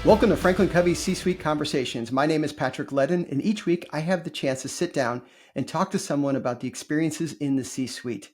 Welcome to Franklin Covey's C-Suite Conversations. My name is Patrick Ledden, and each week I have the chance to sit down and talk to someone about the experiences in the C-Suite.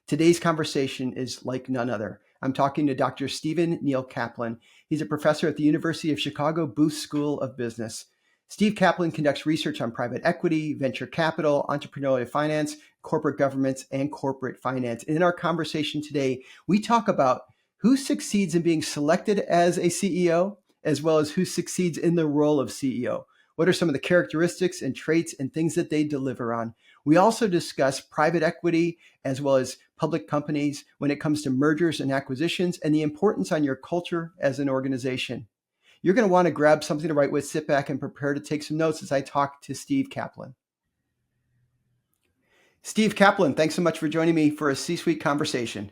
Today's conversation is like none other. I'm talking to Dr. Stephen Neil Kaplan. He's a professor at the University of Chicago Booth School of Business. Steve Kaplan conducts research on private equity, venture capital, entrepreneurial finance, corporate governance, and corporate finance. And in our conversation today, we talk about who succeeds in being selected as a CEO, as well as who succeeds in the role of CEO. What are some of the characteristics and traits and things that they deliver on? We also discuss private equity as well as public companies when it comes to mergers and acquisitions and the importance on your culture as an organization. You're going to want to grab something to write with, sit back and prepare to take some notes as I talk to Steve Kaplan. Steve Kaplan, thanks so much for joining me for a C-Suite conversation.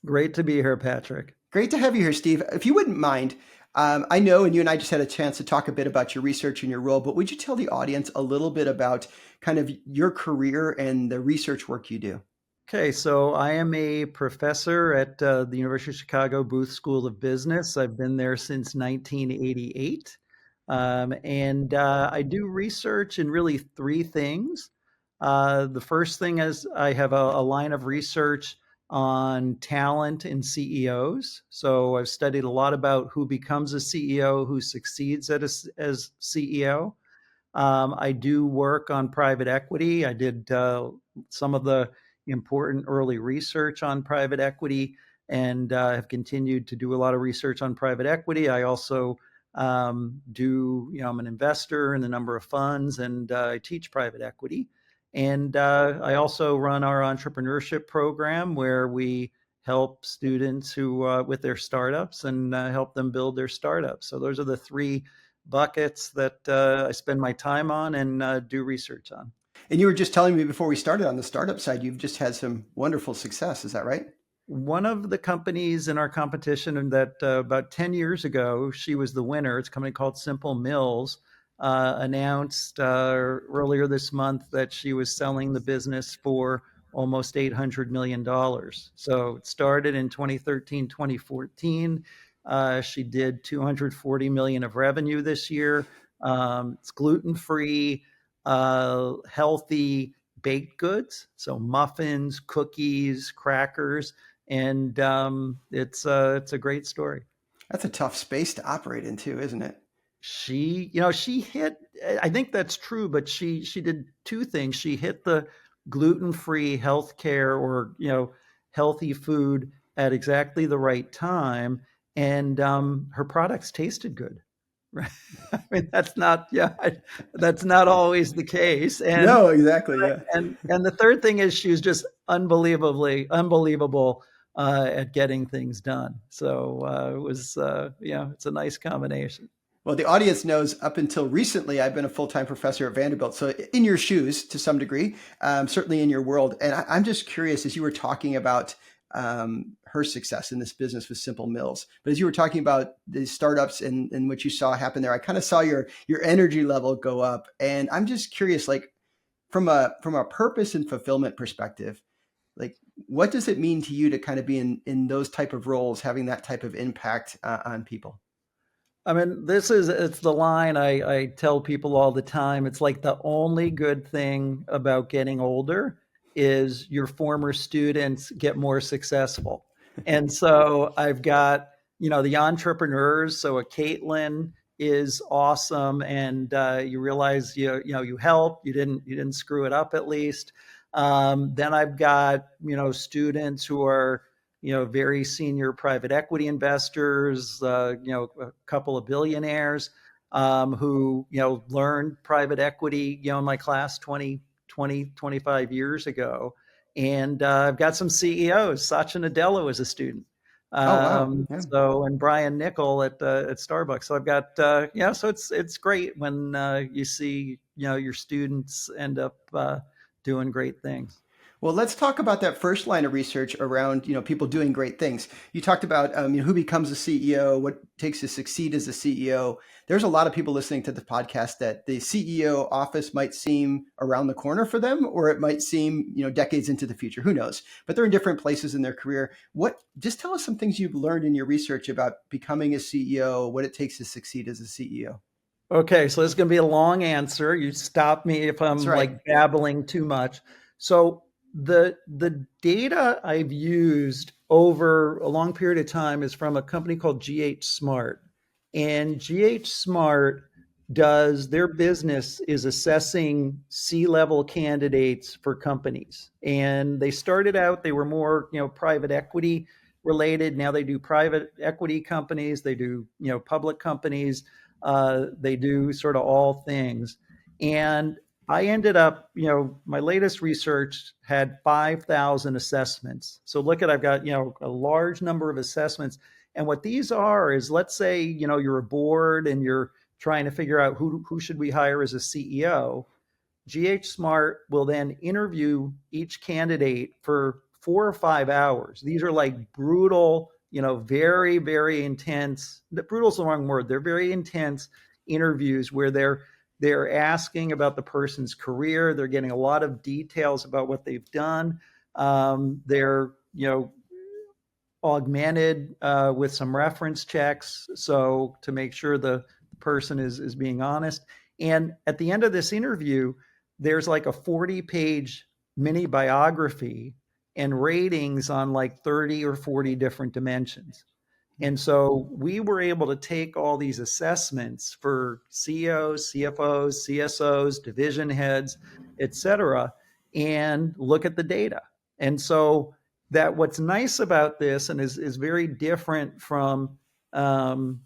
Great to be here, Patrick. Great to have you here, Steve. If you wouldn't mind, I know, and you and I just had a chance to talk a bit about your research and your role, but would you tell the audience a little bit about kind of your career and the research work you do? Okay, so I am a professor at the University of Chicago Booth School of Business. I've been there since 1988. And I do research in really three things. The first thing is I have a line of research on talent and CEOs. So I've studied a lot about who becomes a CEO, who succeeds as CEO. I do work on private equity. I did some of the important early research on private equity and have continued to do a lot of research on private equity. I also I'm an investor in a number of funds and I teach private equity. And I also run our entrepreneurship program where we help students who with their startups and help them build their startups. So those are the three buckets that I spend my time on and do research on. And you were just telling me before we started on the startup side, you've just had some wonderful success. Is that right? One of the companies in our competition and that about 10 years ago, she was the winner. It's a company called Simple Mills, announced earlier this month that she was selling the business for almost $800 million. So it started in 2013, 2014. She did 240 million of revenue this year. It's gluten-free, healthy baked goods, so muffins, cookies, crackers, and it's a great story. That's a tough space to operate in too, isn't it? She hit, I think that's true, but she did two things. She hit the gluten-free healthcare or, healthy food at exactly the right time. And her products tasted good. Right. I mean, that's not always the case. And No, exactly. Yeah. and the third thing is she was just unbelievable at getting things done. So it was, it's a nice combination. Well, the audience knows up until recently, I've been a full-time professor at Vanderbilt. So in your shoes to some degree, certainly in your world. And I'm just curious, as you were talking about her success in this business with Simple Mills, but as you were talking about the startups and what you saw happen there, I kind of saw your energy level go up. And I'm just curious, like from a purpose and fulfillment perspective, like what does it mean to you to kind of be in those type of roles, having that type of impact on people? I mean, it's the line I tell people all the time. It's like the only good thing about getting older is your former students get more successful. And so I've got, the entrepreneurs. So a Caitlin is awesome. And you realize, you helped, you didn't screw it up at least. Then I've got, students who are, very senior private equity investors, a couple of billionaires who, learned private equity, in my class 25 years ago. And I've got some CEOs. Satya Nadella was a student. Oh, wow. Yeah. And Brian Nickel at Starbucks. So I've got, so it's great when you see, your students end up doing great things. Well, let's talk about that first line of research around people doing great things. You talked about who becomes a CEO, what takes to succeed as a CEO. There's a lot of people listening to the podcast that the CEO office might seem around the corner for them, or it might seem decades into the future. Who knows? But they're in different places in their career. What? Just tell us some things you've learned in your research about becoming a CEO, what it takes to succeed as a CEO. Okay, so this is going to be a long answer. You stop me if That's I'm right. like babbling too much. So the data I've used over a long period of time is from a company called GH Smart. And GH Smart does their business is assessing C-level candidates for companies. And they started out, they were more, private equity related. Now they do private equity companies, they do, public companies, they do sort of all things. And I ended up, my latest research had 5,000 assessments. So look at, I've got, a large number of assessments. And what these are is, let's say, you're a board and you're trying to figure out who should we hire as a CEO. GH Smart will then interview each candidate for 4 or 5 hours. These are like brutal, very, very intense. Brutal is the wrong word. They're very intense interviews where they're asking about the person's career. They're getting a lot of details about what they've done. They're augmented with some reference checks, so to make sure the person is being honest. And at the end of this interview, there's like a 40-page mini biography and ratings on like 30 or 40 different dimensions. And so we were able to take all these assessments for CEOs, CFOs, CSOs, division heads, et cetera, and look at the data. And so that what's nice about this and is very different um,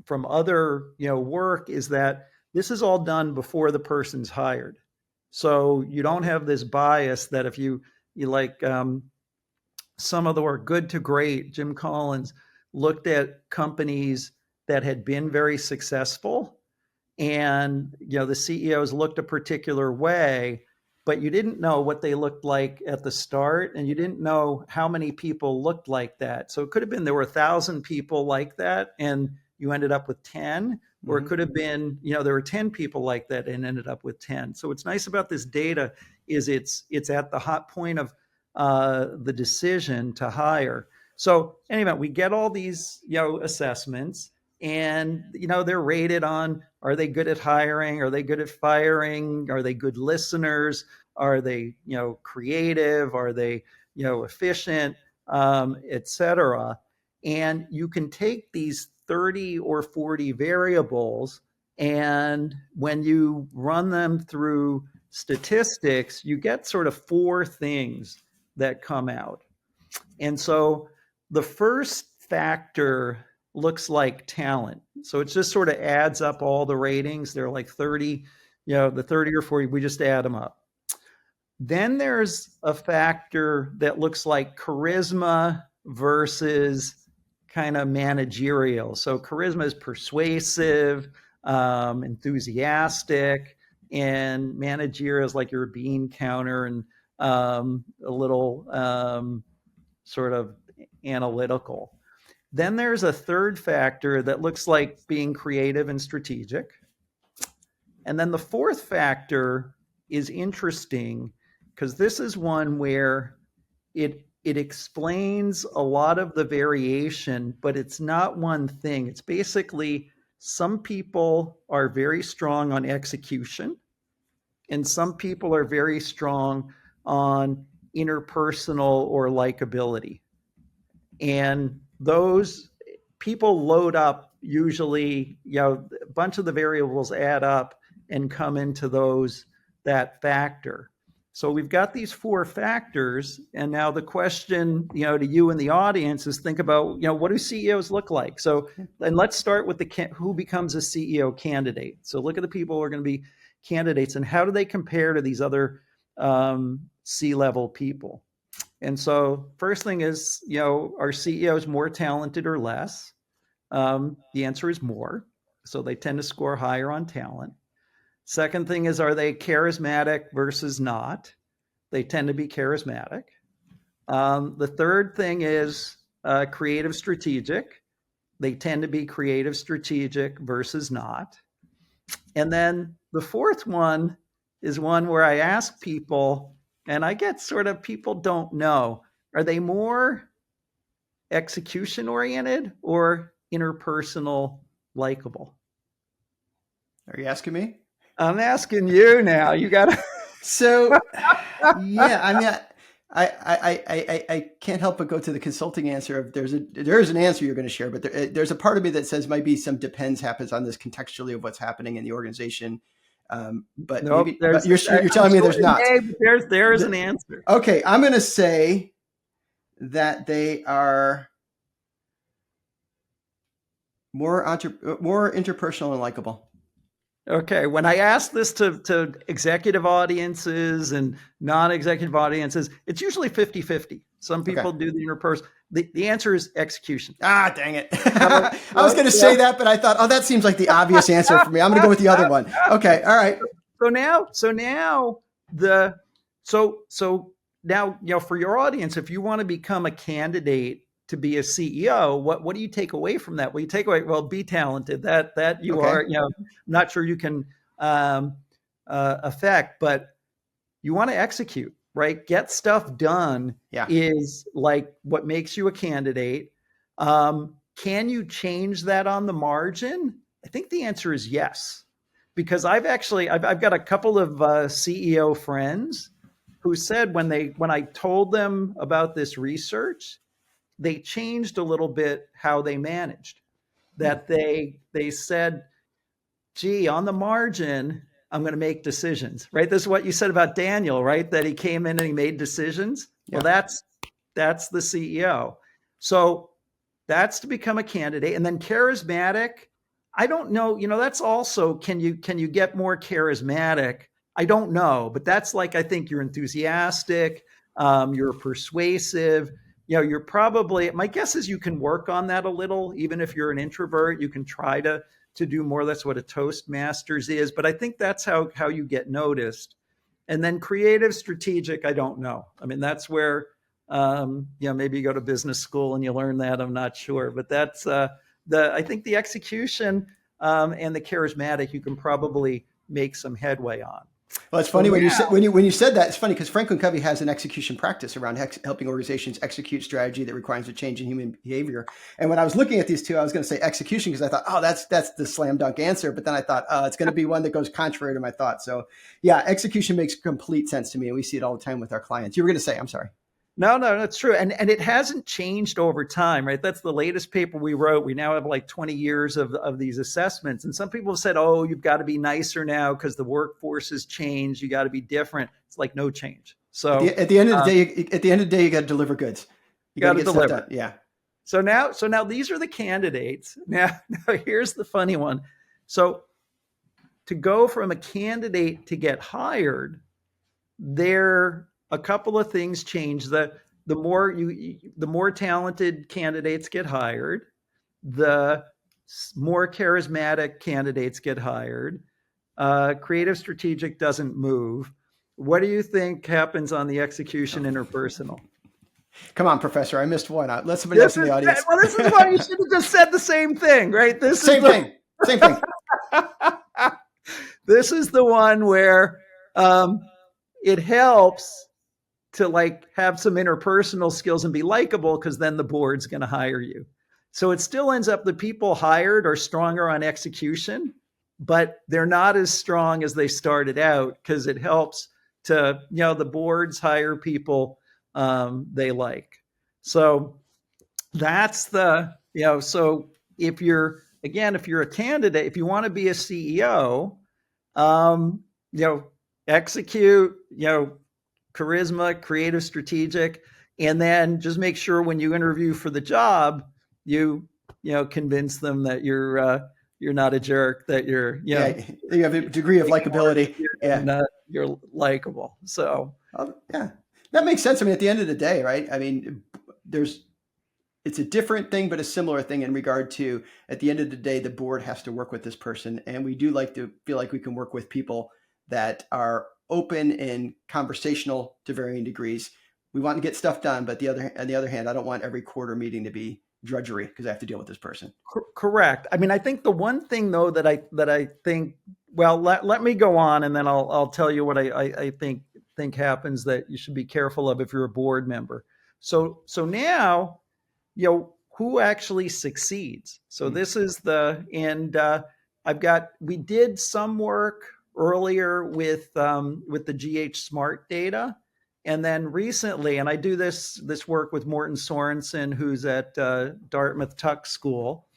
from other work is that this is all done before the person's hired. So you don't have this bias that if you like some of the work, Good to Great, Jim Collins looked at companies that had been very successful, and the CEOs looked a particular way, but you didn't know what they looked like at the start, and you didn't know how many people looked like that. So it could have been there were 1,000 people like that, and you ended up with 10, or it Mm-hmm. could have been there were 10 people like that and ended up with 10. So what's nice about this data is it's at the hot point of the decision to hire. So anyway, we get all these assessments, and they're rated on, are they good at hiring, are they good at firing, are they good listeners, are they creative, are they efficient, etc. And you can take these 30 or 40 variables, and when you run them through statistics, you get sort of four things that come out. And so the first factor looks like talent. So it just sort of adds up all the ratings. They're like 30, the 30 or 40, we just add them up. Then there's a factor that looks like charisma versus kind of managerial. So charisma is persuasive, enthusiastic, and managerial is like your bean counter and a little sort of analytical. Then there's a third factor that looks like being creative and strategic. And then the fourth factor is interesting because this is one where it explains a lot of the variation, but it's not one thing. It's basically some people are very strong on execution, and some people are very strong on interpersonal or likability. And those people load up usually, a bunch of the variables add up and come into that factor. So we've got these four factors, and now the question, to you in the audience is think about, what do CEOs look like? So, and let's start with who becomes a CEO candidate. So look at the people who are going to be candidates, and how do they compare to these other C-level people? And so first thing is, are CEOs more talented or less? The answer is more. So they tend to score higher on talent. Second thing is, are they charismatic versus not? They tend to be charismatic. The third thing is creative strategic. They tend to be creative strategic versus not. And then the fourth one is one where I ask people, and I get sort of people don't know. Are they more execution oriented or interpersonal likable? Are you asking me? I'm asking you now. You got to. So, yeah, I mean, I can't help but go to the consulting answer of there's an answer you're going to share, but there's a part of me that says maybe some depends happens on this contextually of what's happening in the organization. But Nope. maybe, but you're I'm telling me sure there's not. there's an answer. Okay, I'm going to say that they are more interpersonal and likable. Okay, when I ask this to executive audiences and non-executive audiences, it's usually 50-50. Some people do the interpersonal. The answer is execution. Ah, dang it. I was going to say that, but I thought, oh, that seems like the obvious answer for me. I'm going to go with the other one. Okay, all right. So now for your audience, if you want to become a candidate to be a CEO, what do you take away from that? Well, you take away, well, be talented. That you are, I'm not sure you can affect, but you want to execute, right? Get stuff done is like what makes you a candidate. Can you change that on the margin? I think the answer is yes, because I've got a couple of CEO friends who said when I told them about this research, they changed a little bit how they managed. That they said, gee, on the margin, I'm going to make decisions, right? This is what you said about Daniel, right? That he came in and he made decisions. Well, that's the CEO. So that's to become a candidate. And then charismatic, I don't know, that's also, can you get more charismatic? I don't know, but that's like, I think you're enthusiastic, you're persuasive, you're probably, my guess is you can work on that a little, even if you're an introvert, you can try to do more. That's what a Toastmasters is. But I think that's how you get noticed. And then creative, strategic, I don't know. I mean, that's where, maybe you go to business school and you learn that. I'm not sure. But that's I think the execution and the charismatic, you can probably make some headway on. Well, it's funny when you said that. It's funny because Franklin Covey has an execution practice around helping organizations execute strategy that requires a change in human behavior. And when I was looking at these two, I was going to say execution because I thought, oh, that's the slam dunk answer. But then I thought, oh, it's going to be one that goes contrary to my thought. So yeah, execution makes complete sense to me, and we see it all the time with our clients. You were going to say, I'm sorry. No, that's true. And it hasn't changed over time, right? That's the latest paper we wrote. We now have like 20 years of these assessments. And some people have said, oh, you've got to be nicer now because the workforce has changed. You got to be different. It's like no change. So at the end of the day, you got to deliver goods. You got to deliver. Yeah. So now these are the candidates. Now here's the funny one. So to go from a candidate to get hired, a couple of things change. The more talented candidates get hired, the more charismatic candidates get hired. Creative strategic doesn't move. What do you think happens on the execution interpersonal? Come on, Professor. I missed one. Let somebody else in the audience. Well, this is why you should have just said the same thing, right? Same thing. This is the one where it helps to like have some interpersonal skills and be likable because then the board's going to hire you. So it still ends up the people hired are stronger on execution, but they're not as strong as they started out because it helps to, the boards hire people they like. So that's so if you're a candidate, if you want to be a CEO, execute, charisma, creative, strategic, and then just make sure when you interview for the job, you convince them that you're not a jerk, that you have a degree of likability, and you're likable. So that makes sense. I mean, at the end of the day, right? I mean, it's a different thing, but a similar thing in regard to at the end of the day, the board has to work with this person, and we do like to feel like we can work with people that are open and conversational to varying degrees. We want to get stuff done, but on the other hand, I don't want every quarter meeting to be drudgery because I have to deal with this person. Correct. I mean, I think the one thing though that I think, well, let me go on and then I'll tell you what I think happens that you should be careful of if you're a board member. So now, who actually succeeds? So Mm. this is and we did some work earlier with the GH Smart data. And then recently, and I do this work with Morton Sorensen, who's at Dartmouth Tuck School,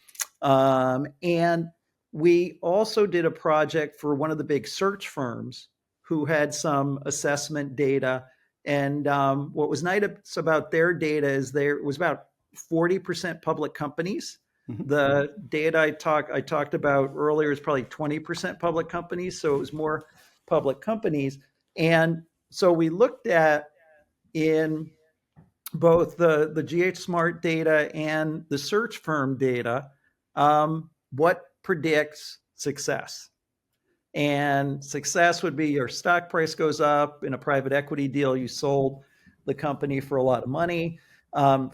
and we also did a project for one of the big search firms who had some assessment data. And what was nice about their data is there was about 40% public companies. Mhm. The data I talked about earlier is probably 20% public companies, so it was more public companies. And so we looked at in both the GH Smart data and the search firm data, what predicts success. And success would be your stock price goes up in a private equity deal, you sold the company for a lot of money.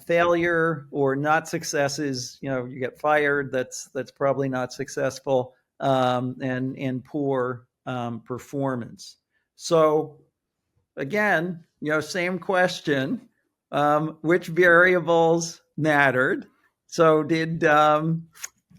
Failure or not success is, you get fired. That's probably not successful, and poor performance. So again, same question. Which variables mattered? So did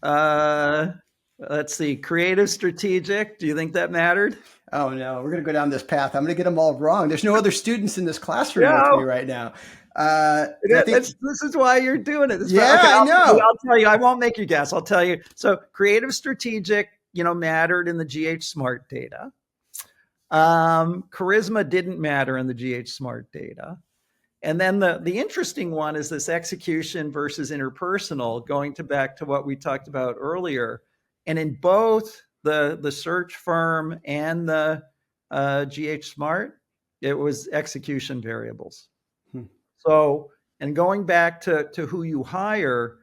uh, let's see, creative, strategic. Do you think that mattered? Oh no, we're going to go down this path. I'm going to get them all wrong. There's no other students in this classroom with me No, right now. I think, this is why you're doing it. yeah, Okay. I know. I'll tell you. I won't make you guess. I'll tell you. So creative, strategic, mattered in the GH Smart data. Charisma didn't matter in the GH Smart data. And then the interesting one is this execution versus interpersonal, going back to what we talked about earlier. And in both the search firm and the GH Smart, it was execution variables. Hmm. So, and going back to who you hire,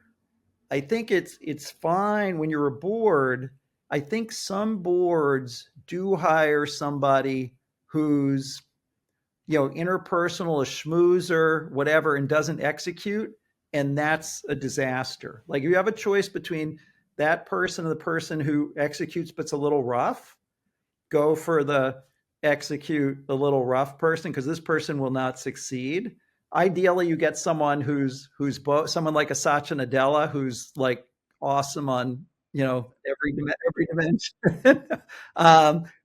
I think it's fine when you're a board. I think some boards do hire somebody who's interpersonal, a schmoozer, whatever, and doesn't execute, and that's a disaster. Like you have a choice between that person and the person who executes but's a little rough, go for the execute a little rough person because this person will not succeed. Ideally, you get someone who's both, someone like a Satya Nadella who's like awesome on every dimension.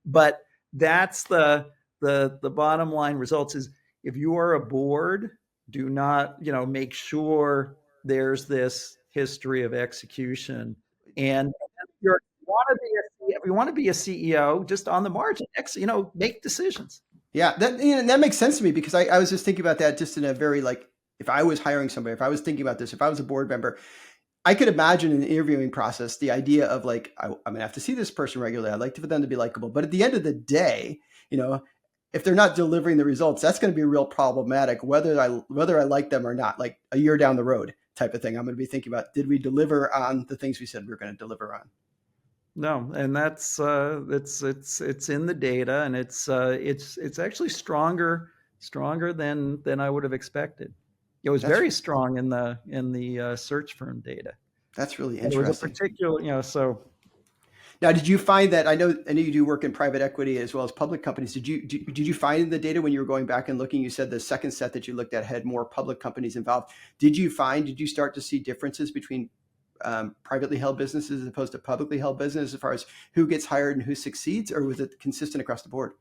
But that's the bottom line results is if you are a board, do not make sure there's this history of execution. And if you want to be a CEO, just on the margin, make decisions. Yeah, that makes sense to me because I was just thinking about that just in a very like, if I was hiring somebody, if I was thinking about this, if I was a board member, I could imagine in the interviewing process the idea of like, I'm going to have to see this person regularly. I'd like for them to be likable. But at the end of the day, if they're not delivering the results, that's going to be real problematic, whether I like them or not, like a year down the road type of thing. I'm going to be thinking about, did we deliver on the things we said we were going to deliver on? No, and that's it's in the data, and it's actually stronger than I would have expeced. It was That's very strong in the search firm data. that's really And it was a interesting. particular, so Now, did you find that I know you do work in private equity as well as public companies? Did you find in the data when you were going back and looking? You said the second set that you looked at had more public companies involved. Did you start to see differences between privately held businesses as opposed to publicly held businesses as far as who gets hired and who succeeds, or was it consistent across the board?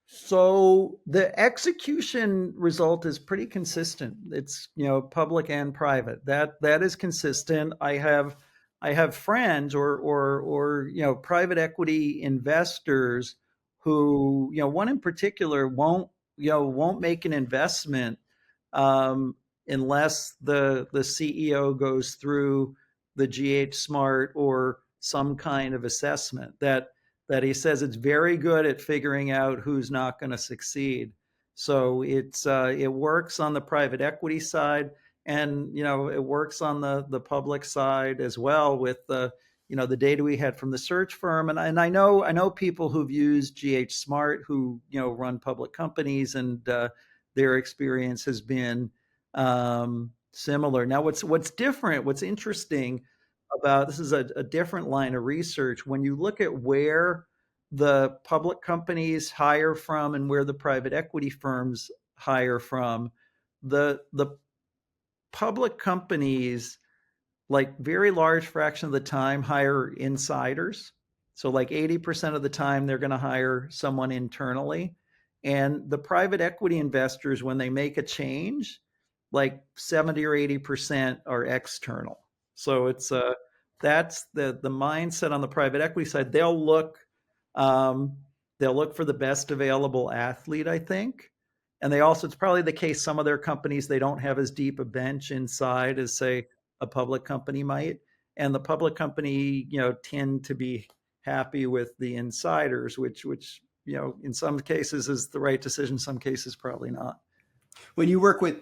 So the execution result is pretty consistent. It's public and private. That is consistent. I have friends or private equity investors who one in particular won't make an investment unless the CEO goes through the GH Smart or some kind of assessment that he says it's very good at figuring out who's not going to succeed. So it works on the private equity side, and it works on the public side as well with the the data we had from the search firm, and I know people who've used GH Smart who run public companies, and their experience has been similar. Now, what's different, what's interesting about this is a different line of research. When you look at where the public companies hire from and where the private equity firms hire from, the public companies, like very large fraction of the time, hire insiders. So like 80% of the time they're going to hire someone internally. And the private equity investors, when they make a change, like 70 or 80% are external. So it's that's the mindset on the private equity side. Um, they'll look for the best available athlete, I think. And they also, it's probably the case, some of their companies, they don't have as deep a bench inside as, say, a public company might. And the public company, tend to be happy with the insiders, which in some cases is the right decision, some cases probably not. When you work with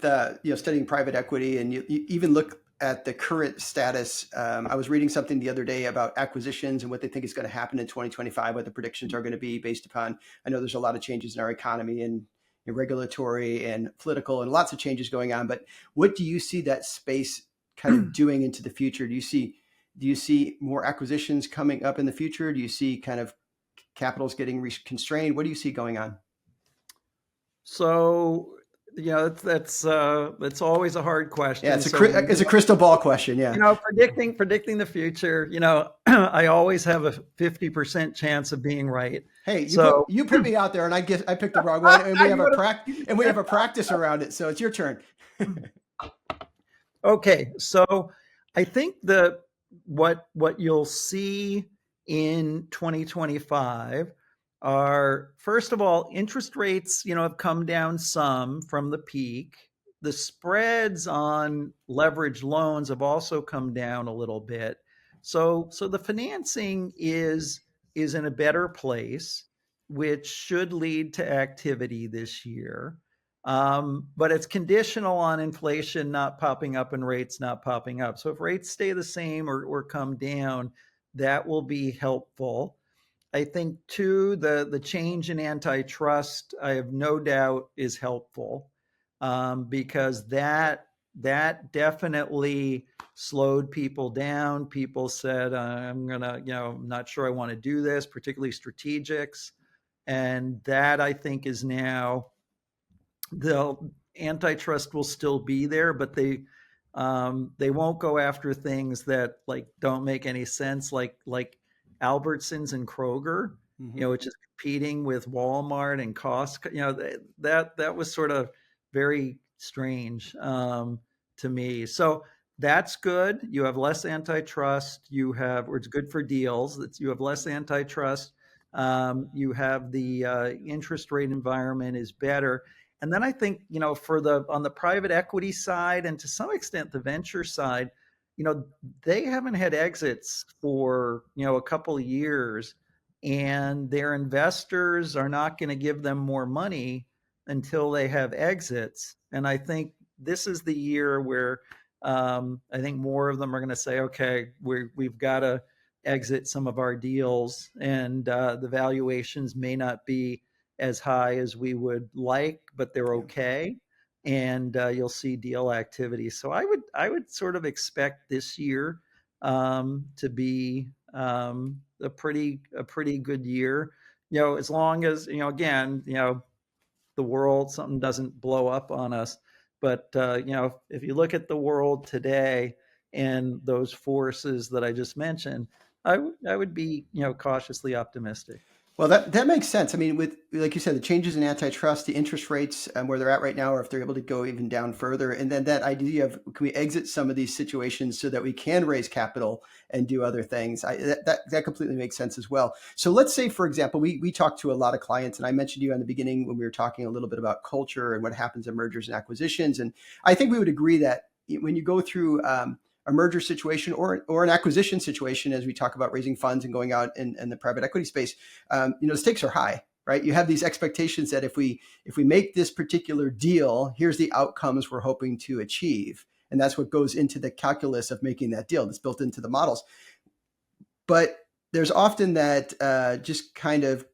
studying private equity, and you even look at the current status, I was reading something the other day about acquisitions and what they think is going to happen in 2025, what the predictions are going to be based upon. I know there's a lot of changes in our economy and regulatory and political and lots of changes going on. But what do you see that space kind of doing into the future? Do you see more acquisitions coming up in the future? Do you see kind of capitals getting constrained? What do you see going on? So, that's always a hard Yeah, question. it's So when a crystal ball question. Yeah. predicting the future, I always have a 50% chance of being right. Hey, you put So you put me out there, and I guess I picked the wrong one, and we have you we would have a practice around it. So it's your turn. have. Okay, so I think what you'll see in 2025 are, first of all, interest rates, have come down some from the peak. The spreads on leveraged loans have also come down a little bit. So the financing is in a better place, which should lead to activity this year. But it's conditional on inflation not popping up and rates not popping up. So if rates stay the same or come down, that will be helpful. I think too, the change in antitrust, I have no doubt, is helpful, because that definitely slowed people down. People said, I'm not sure I want to do this, particularly strategics, and that I think is now, the antitrust will still be there, but they won't go after things that like don't make any sense, like Albertsons and Kroger, Mm-hmm. which is competing with Walmart and Costco. That was sort of very strange, to me. So that's good. You have less antitrust. Or it's good for deals. You have less antitrust. You have the interest rate environment is better. And then I think, on the private equity side and to some extent the venture side, they haven't had exits for, a couple of years, and their investors are not going to give them more money until they have exits. And I think this is the year where, I think more of them are going to say, okay, we've got to exit some of our deals, and the valuations may not be as high as we would like, but they're Yeah. okay. And you'll see deal activity. So I would sort of expect this year, to be, a pretty good year. As long as, again, the world, something doesn't blow up on us. But if you look at the world today and those forces that I just mentioned, I would be, cautiously optimistic. Well, that makes sense. I mean, with like you said, the changes in antitrust, the interest rates, where they're at right now, or if they're able to go even down further, and then that idea of can we exit some of these situations so that we can raise capital and do other things, that completely makes sense as well. So let's say, for example, we talk to a lot of clients, and I mentioned you in the beginning when we were talking a little bit about culture and what happens in mergers and acquisitions, and I think we would agree that when you go through a merger situation or an acquisition situation, as we talk about raising funds and going out in the private equity space, the stakes are high, right? You have these expectations that if we make this particular deal, here's the outcomes we're hoping to achieve, and that's what goes into the calculus of making that deal. That's built into the models. but there's often that just kind of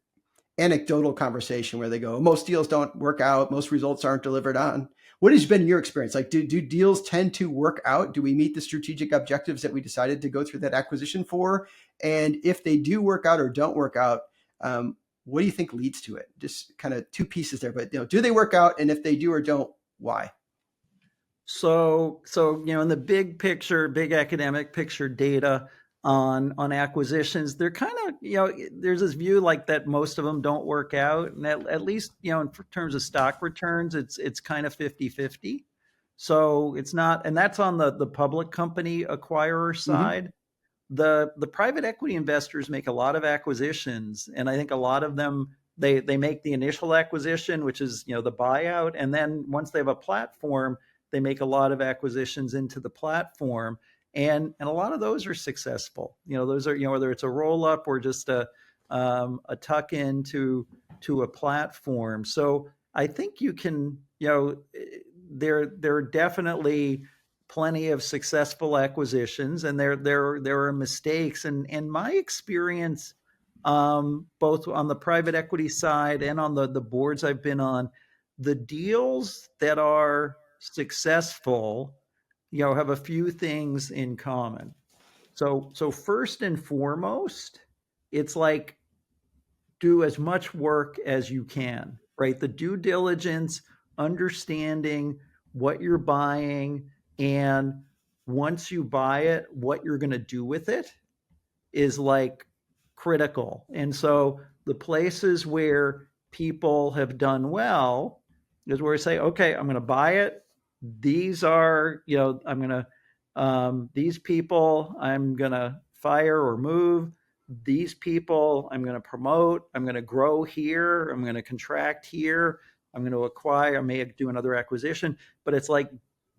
anecdotal conversation where they go, most deals don't work out, most results aren't delivered on. What has been your experience? Like, do deals tend to work out? Do we meet the strategic objectives that we decided to go through that acquisition for? And if they do work out or don't work out, what do you think leads to it? Just kind of two pieces there, but do they work out? And if they do or don't, why? So in the big picture, big academic picture data on acquisitions, they're kind of, there's this view like that most of them don't work out. And at least, in terms of stock returns, it's kind of 50-50. So it's not, and that's on the public company acquirer Mm-hmm. side. The private equity investors make a lot of acquisitions, and I think a lot of them, they make the initial acquisition, which is the buyout, and then once they have a platform, they make a lot of acquisitions into the platform, and a lot of those are successful. Those are, whether it's a roll up or just a tuck in to a platform. So I think you can, there are definitely plenty of successful acquisitions, and there are mistakes. And my experience, both on the private equity side and on the boards I've been on, the deals that are successful, have a few things in common. So first and foremost, it's like do as much work as you can, right? The due diligence, understanding what you're buying, and once you buy it, what you're going to do with it is like critical. And so the places where people have done well is where I say, okay, I'm going to buy it. These are, I'm going to, these people I'm going to fire or move. These people I'm going to promote. I'm going to grow here. I'm going to contract here. I'm going to acquire. I may do another acquisition, but it's like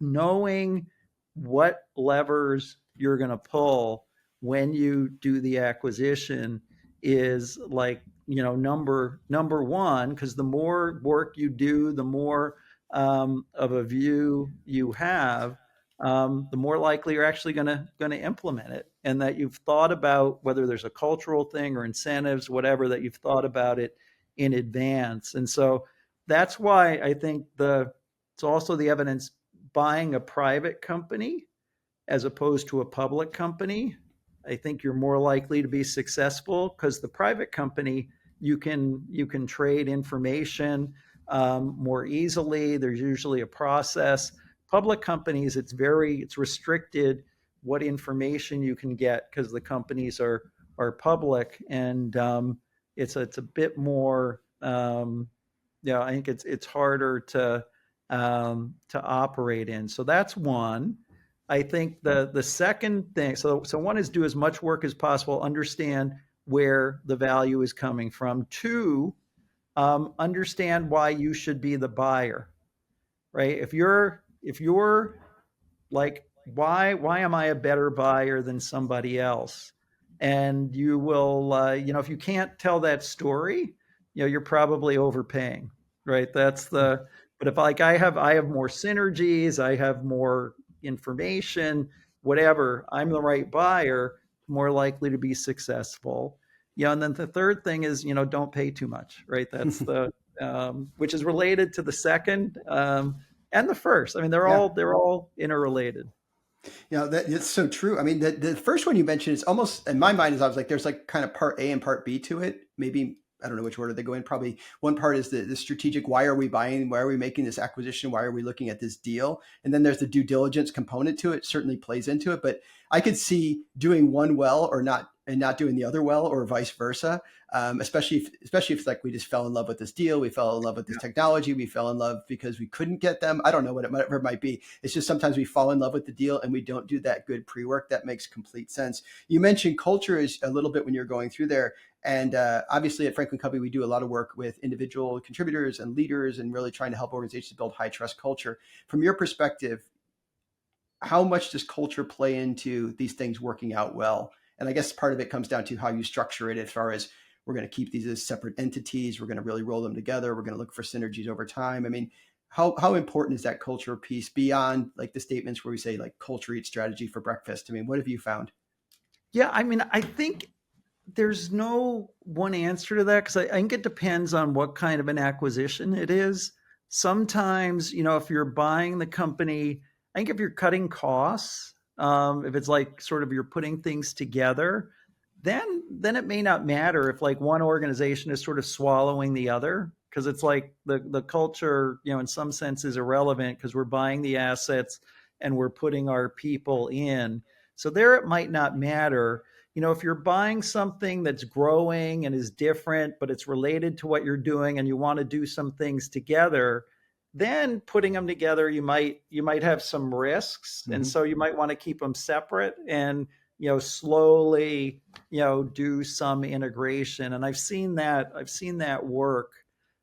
knowing what levers you're going to pull when you do the acquisition is like number one, because the more work you do, the more of a view you have, the more likely you're actually going to implement it, and that you've thought about whether there's a cultural thing or incentives, whatever, that you've thought about it in advance. And so that's why I think it's also the evidence, buying a private company as opposed to a public company, I think you're more likely to be successful, because the private company, you can trade information more easily. There's usually a process. Public companies, it's restricted what information you can get, because the companies are public, and it's a bit more. I think it's harder to operate in. So that's one. I think the second thing, so one is do as much work as possible, understand where the value is coming from. Two, understand why you should be the buyer, right? If you're like, why am I a better buyer than somebody else? And you will, if you can't tell that story, you're probably overpaying, right? But if, like, I have more synergies, I have more information, whatever, I'm the right buyer, more likely to be successful. And then the third thing is, don't pay too much, right? That's the which is related to the second, and the first. I mean, they're Yeah. all they're all interrelated. That it's so true. I mean, the first one you mentioned is almost in my mind is I was like, there's like kind of part A and part B to it. Maybe I don't know which order they go in. Probably one part is the strategic. Why are we buying? Why are we making this acquisition? Why are we looking at this deal? And then there's the due diligence component to it. Certainly plays into it. But I could see doing one well or not, and not doing the other well, or vice versa. Especially if like we just fell in love with this deal, we fell in love with this technology, we fell in love because we couldn't get them. I don't know whatever it might be. It's just sometimes we fall in love with the deal and we don't do that good pre-work. That makes complete sense. You mentioned culture is a little bit when you're going through there. And obviously at Franklin Covey, we do a lot of work with individual contributors and leaders and really trying to help organizations build high trust culture. From your perspective, how much does culture play into these things working out well? And I guess part of it comes down to how you structure it, as far as we're going to keep these as separate entities. We're going to really roll them together. We're going to look for synergies over time. I mean, how important is that culture piece beyond like the statements where we say like culture eats strategy for breakfast? I mean, what have you found? Yeah, I mean, I think there's no one answer to that because I think it depends on what kind of an acquisition it is. Sometimes, if you're buying the company, I think if you're cutting costs, if it's like sort of you're putting things together, then it may not matter if like one organization is sort of swallowing the other because it's like the culture, in some sense is irrelevant because we're buying the assets and we're putting our people in. So there it might not matter. If you're buying something that's growing and is different, but it's related to what you're doing and you want to do some things together, then putting them together, you might have some risks. And Hmm. so you might want to keep them separate and, slowly, do some integration. And I've seen that work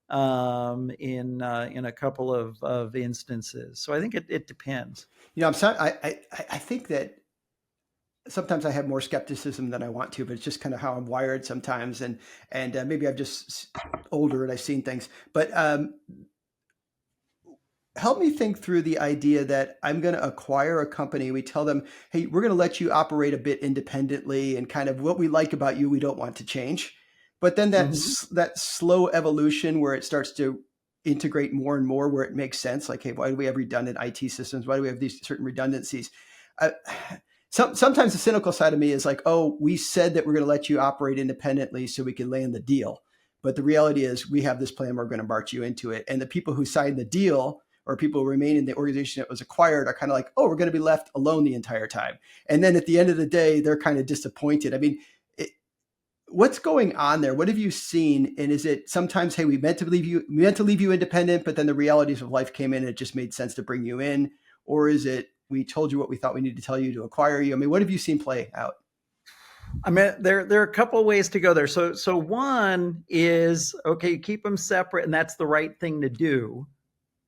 in a couple of instances. So I think it depends. I think that sometimes I have more skepticism than I want to, but it's just kind of how I'm wired sometimes, and maybe I'm just older and I've seen things. But help me think through the idea that I'm going to acquire a company. We tell them, hey, we're going to let you operate a bit independently, and kind of what we like about you, we don't want to change. But then Mhm. that slow evolution where it starts to integrate more and more, where it makes sense. Like, hey, why do we have redundant IT systems? Why do we have these certain redundancies? Uh, sometimes the cynical side of me is like, oh, we said that we're going to let you operate independently so we can land the deal. But the reality is, we have this plan. We're going to march you into it. And the people who signed the deal or people who remain in the organization that was acquired are kind of like, oh, we're going to be left alone the entire time. And then at the end of the day, they're kind of disappointed. I mean, what's going on there? What have you seen? And is it sometimes, hey, we meant to leave you independent, but then the realities of life came in and it just made sense to bring you in? Or is it, we told you what we thought we needed to tell you to acquire you? I mean, what have you seen play out? I mean, there are a couple of ways to go there. So one is okay, you keep them separate, and that's the right thing to do,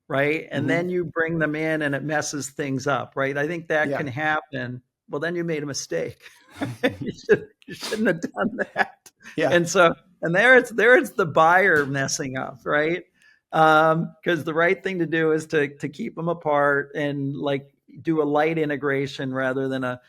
right? And Mm-hmm. then you bring them in, and it messes things up, right? I think that Yeah. can happen. Well, then you made a mistake. You shouldn't have done that. Yeah. And so, and there it's the buyer messing up, right? Because the right thing to do is to keep them apart and like do a light integration rather than a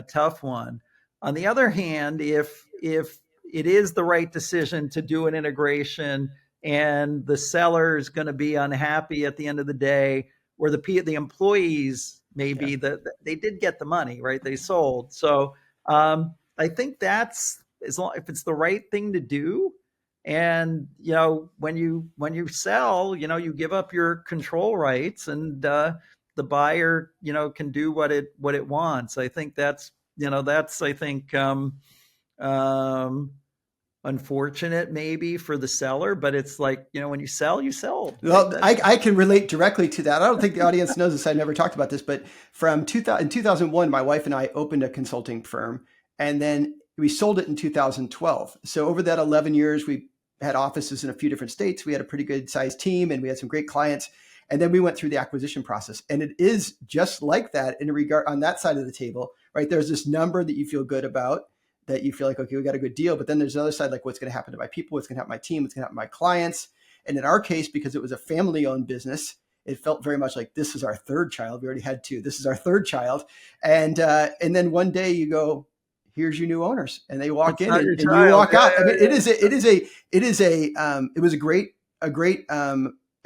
tough one. On the other hand, if it is the right decision to do an integration and the seller is going to be unhappy at the end of the day, or the employees Yeah. maybe that they did get the money, right? They sold. So I think that's as long if it's the right thing to do. And when you sell, you give up your control rights, and the buyer can do what it wants. I think that's I think um, unfortunate maybe for the seller, but it's like, when you sell, you sell. Right? Well, I can relate directly to that. I don't think the audience knows this. I never talked about this, but from 2000, in 2001, my wife and I opened a consulting firm, and then we sold it in 2012. So over that 11 years, we had offices in a few different states. We had a pretty good sized team, and we had some great clients. And then we went through the acquisition process, and it is just like that in regard on that side of the table, right? There's this number that you feel good about, that you feel like, okay, we got a good deal. But then there's another side, like what's going to happen to my people, what's going to happen to my team, what's going to happen to my clients. And in our case, because it was a family owned business, it felt very much like this is our third child. We already had two. This is our third child. And then one day you go, here's your new owners, and they walk It's in, not and, your and you child. walk Yeah, out. I mean, yeah, it was a great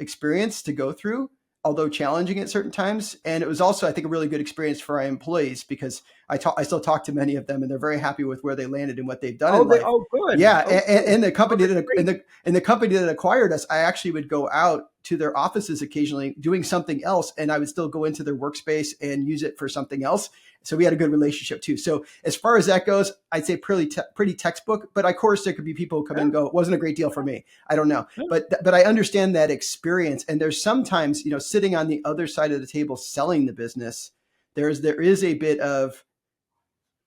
experience to go through, although challenging at certain times. And it was also, I think, a really good experience for our employees, because I still talk to many of them, and they're very happy with where they landed and what they've done in life. good. Yeah, Oh, good. and the Oh, company that's that great. and the company that acquired us, I actually would go out to their offices occasionally doing something else, and I would still go into their workspace and use it for something else. So we had a good relationship too. So as far as that goes, I'd say pretty textbook. But of course, there could be people who come in and Yeah, go, it wasn't a great deal for me. I don't know, yeah. but I understand that experience. And there's sometimes, sitting on the other side of the table selling the business, there is a bit of,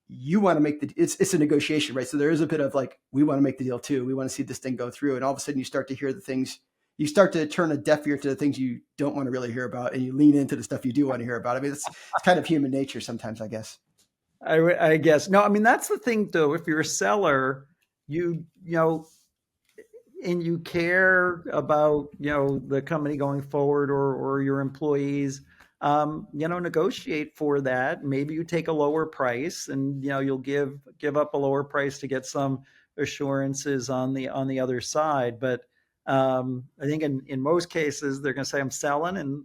you want to make it's a negotiation, right? So there is a bit of like, we want to make the deal too. We want to see this thing go through. And all of a sudden you start to hear the things, you start to turn a deaf ear to the things you don't want to really hear about, and you lean into the stuff you do want to hear about. I mean, it's kind of human nature sometimes, I guess. I guess. No, I mean, that's the thing though. If you're a seller, you know, and you care about, the company going forward, or your employees, negotiate for that. Maybe you take a lower price, and you'll give up a lower price to get some assurances on the other side. But I think in most cases they're going to say I'm selling, and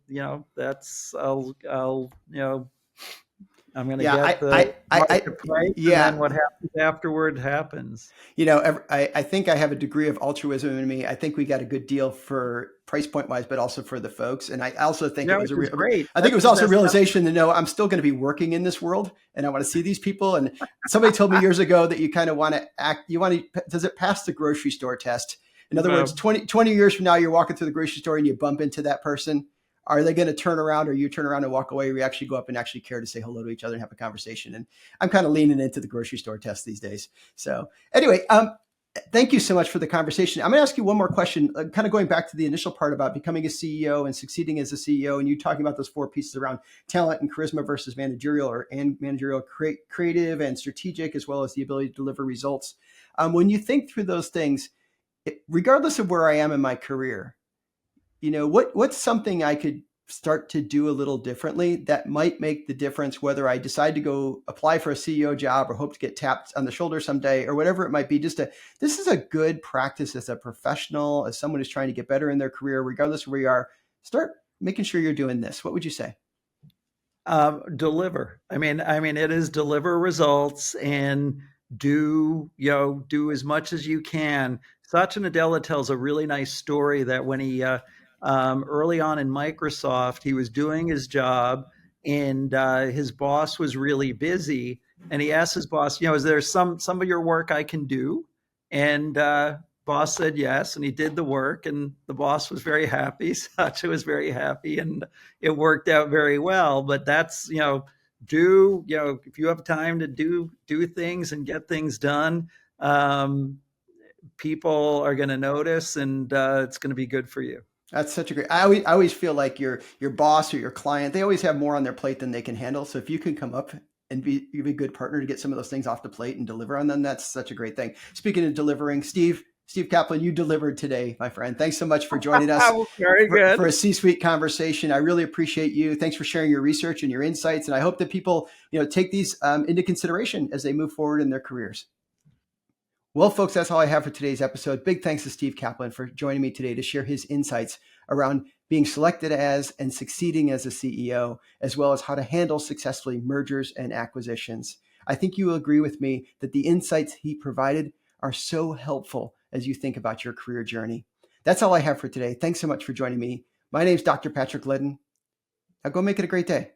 that's I'll I'm going to Yeah, get the market price, and then yeah. what happens afterward happens. I think I have a degree of altruism in me. I think we got a good deal for price point wise, but also for the folks. And I also think it Yeah, was which is great. I think it That's was the also a best kind. realization to know I'm still going to be working in this world and I want to see these people. And somebody told me years ago that you kind of want to does it pass the grocery store test? In other words, Well, 20 years from now, you're walking through the grocery store and you bump into that person. Are they going to turn around, or you turn around and walk away, or you actually go up and actually care to say hello to each other and have a conversation? And I'm kind of leaning into the grocery store test these days. So anyway, thank you so much for the conversation. I'm going to ask you one more question, kind of going back to the initial part about becoming a CEO and succeeding as a CEO, and you talking about those four pieces around talent and charisma versus managerial, and managerial, creative and strategic, as well as the ability to deliver results. When you think through those things, regardless of where I am in my career, what's something I could start to do a little differently that might make the difference, whether I decide to go apply for a CEO job or hope to get tapped on the shoulder someday or whatever it might be. This is a good practice as a professional, as someone who's trying to get better in their career, regardless of where you are. Start making sure you're doing this. What would you say? Deliver. I mean, it is deliver results and do as much as you can. Satya Nadella tells a really nice story that when he early on in Microsoft, he was doing his job, and his boss was really busy, and he asked his boss, is there some of your work I can do? And boss said yes, and he did the work, and the boss was very happy. Satya was very happy, and it worked out very well. But that's if you have time to do things and get things done, um, people are going to notice, and it's going to be good for you. That's such a great. I always feel like your boss or your client, they always have more on their plate than they can handle. So if you can come up and be a good partner to get some of those things off the plate and deliver on them, that's such a great thing. Speaking of delivering, Steve Kaplan, you delivered today, my friend. Thanks so much for joining us Very for good. a C-suite conversation. I really appreciate you. Thanks for sharing your research and your insights, and I hope that people take these into consideration as they move forward in their careers. Well, folks, that's all I have for today's episode. Big thanks to Steve Kaplan for joining me today to share his insights around being selected as and succeeding as a CEO, as well as how to handle successfully mergers and acquisitions. I think you will agree with me that the insights he provided are so helpful as you think about your career journey. That's all I have for today. Thanks so much for joining me. My name is Dr. Patrick Ledden. Now go make it a great day.